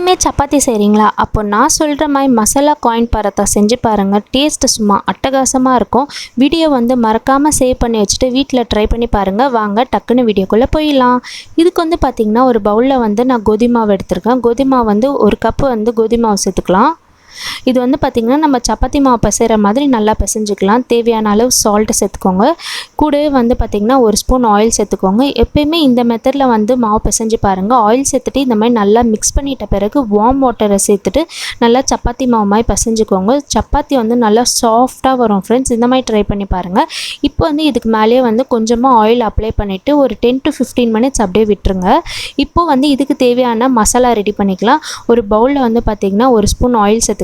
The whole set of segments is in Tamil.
எப்பயுமே சப்பாத்தி செய்கிறீங்களா? அப்போ நான் சொல்கிற மாதிரி மசாலா காயின் பரோட்டா செஞ்சு பாருங்கள். டேஸ்ட்டு சும்மா அட்டகாசமாக இருக்கும். வீடியோ வந்து மறக்காமல் சேவ் பண்ணி வச்சுட்டு வீட்டில் ட்ரை பண்ணி பாருங்கள். வாங்க டக்குன்னு வீடியோக்குள்ளே போயிடலாம். இதுக்கு வந்து பார்த்திங்கன்னா ஒரு பவுலில் வந்து நான் கோதுமை மாவு எடுத்திருக்கேன். கோதுமை மாவு வந்து 1 கப்பு வந்து கோதுமை மாவு சேர்த்துக்கலாம். இது வந்து பார்த்திங்கன்னா நம்ம சப்பாத்தி மாவு பிசைகிற மாதிரி நல்லா பிசைஞ்சிக்கலாம். தேவையான அளவு சால்ட்டு சேர்த்துக்கோங்க. கூடவே வந்து பார்த்திங்கன்னா 1 ஸ்பூன் ஆயில் சேர்த்துக்கோங்க. எப்பயுமே இந்த மெத்தடில் வந்து மாவு பிசைஞ்சு பாருங்கள். ஆயில் சேர்த்துட்டு இந்த மாதிரி நல்லா மிக்ஸ் பண்ணிட்ட பிறகு வார்ம் வாட்டரை சேர்த்துட்டு நல்லா சப்பாத்தி மாவு மாதிரி பிசைஞ்சுக்கோங்க. சப்பாத்தி வந்து நல்லா சாஃப்டாக வரும் ஃப்ரெண்ட்ஸ். இந்த மாதிரி ட்ரை பண்ணி பாருங்கள். இப்போ வந்து இதுக்கு மேலேயே வந்து கொஞ்சமாக ஆயில் அப்ளை பண்ணிவிட்டு ஒரு 10 to 15 மினிட்ஸ் அப்படியே விட்டுருங்க. இப்போது வந்து இதுக்கு தேவையான மசாலா ரெடி பண்ணிக்கலாம். ஒரு பவுலில் வந்து பார்த்திங்கன்னா 1 ஸ்பூன் ஆயில் சேர்த்துக்கலாம்.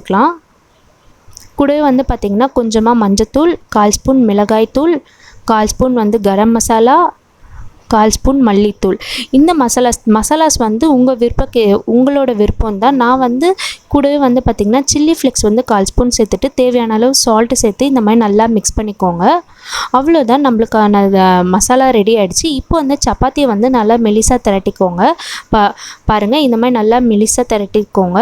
கூடவே வந்து பார்த்திங்கன்னா கொஞ்சமாக மஞ்சத்தூள், 1/4 ஸ்பூன் மிளகாய்த்தூள், 1/4 ஸ்பூன் வந்து கரம் மசாலா, 1/4 ஸ்பூன் மல்லித்தூள். இந்த மசாலாஸ் வந்து உங்களோட விருப்பம் தான். நான் வந்து கூடவே வந்து பார்த்திங்கன்னா சில்லி ஃப்ளேக்ஸ் வந்து 1/4 ஸ்பூன் சேர்த்துட்டு தேவையான அளவு சால்ட்டு சேர்த்து இந்த மாதிரி நல்லா மிக்ஸ் பண்ணிக்கோங்க. அவ்வளோதான், நம்மளுக்கான மசாலா ரெடி ஆகிடுச்சு. இப்போ வந்து சப்பாத்தியை வந்து நல்லா மெலிசாக திரட்டிக்கோங்க. பாருங்கள், இந்த மாதிரி நல்லா மெலிசாக திரட்டிக்கோங்க.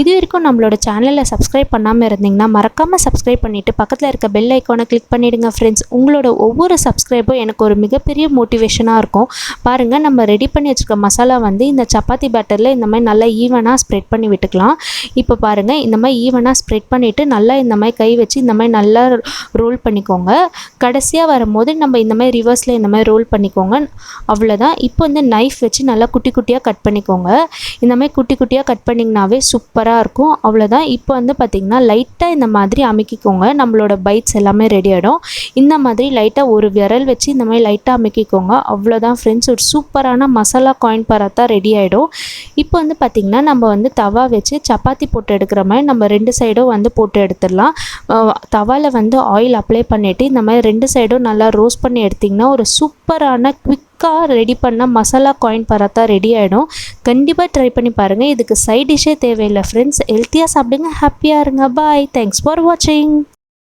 இது வரைக்கும் நம்மளோட சேனலில் சப்ஸ்கிரைப் பண்ணாமல் இருந்தீங்கன்னா மறக்காமல் சப்ஸ்கிரைப் பண்ணிவிட்டு பக்கத்தில் இருக்க பெல் ஐக்கானை கிளிக் பண்ணிவிடுங்க ஃப்ரெண்ட்ஸ். உங்களோட ஒவ்வொரு சப்ஸ்கிரைபும் எனக்கு ஒரு மிகப்பெரிய மோட்டிவேஷனாக இருக்கும். பாருங்கள், நம்ம ரெடி பண்ணி வச்சுருக்க மசாலா வந்து இந்த சப்பாத்தி பேட்டரில் இந்த மாதிரி நல்லா ஈவனாக ஸ்ப்ரெட் பண்ணி விட்டுக்கலாம். இப்போ பாருங்கள், இந்த மாதிரி ஈவனாக ஸ்ப்ரெட் பண்ணிவிட்டு நல்லா இந்த மாதிரி கை வச்சு இந்த மாதிரி நல்லா ரோல் பண்ணிக்கோங்க. கடைசியாக வரும்போது நம்ம இந்த மாதிரி ரிவர்ஸில் இந்த மாதிரி ரோல் பண்ணிக்கோங்க. அவ்வளோதான். இப்போ வந்து நைஃப் வச்சு நல்லா குட்டி குட்டியாக கட் பண்ணிக்கோங்க. இந்த மாதிரி குட்டி குட்டியாக கட் பண்ணிங்கனாவே சூப்பராக இருக்கும். அவ்வளோதான். இப்போ வந்து பார்த்திங்கன்னா லைட்டாக இந்த மாதிரி அமுக்கிக்கோங்க. நம்மளோட பைட்ஸ் எல்லாமே ரெடி ஆகிடும். இந்த மாதிரி லைட்டாக ஒரு விரல் வச்சு இந்த மாதிரி லைட்டாக அமுக்கிக்கோங்க. அவ்வளோதான் ஃப்ரெண்ட்ஸ், ஒரு சூப்பரான மசாலா காயின் பரோட்டா ரெடி ஆகிடும். இப்போ வந்து பார்த்திங்கன்னா நம்ம வந்து தவா வச்சு சப்பாத்தி போட்டு எடுக்கிற மாதிரி நம்ம 2 சைடும் வந்து போட்டு எடுத்துடலாம். தவாவில் வந்து ஆயில் அப்ளை பண்ணிவிட்டு இந்த மாதிரி 2 சைடும் நல்லா ரோஸ்ட் பண்ணி எடுத்திங்கன்னா ஒரு சூப்பரான குவிக்காக ரெடி பண்ண மசாலா காயின் பரோட்டா ரெடி ஆகிடும். கண்டிப்பாக ட்ரை பண்ணி பாருங்கள். இதுக்கு சைட் டிஷ்ஷே தேவையில்லை ஃப்ரெண்ட்ஸ். ஹெல்த்தியாக சாப்பிடுங்க, ஹாப்பியாக இருங்க. பாய். தேங்க்ஸ் ஃபார் வாட்சிங்.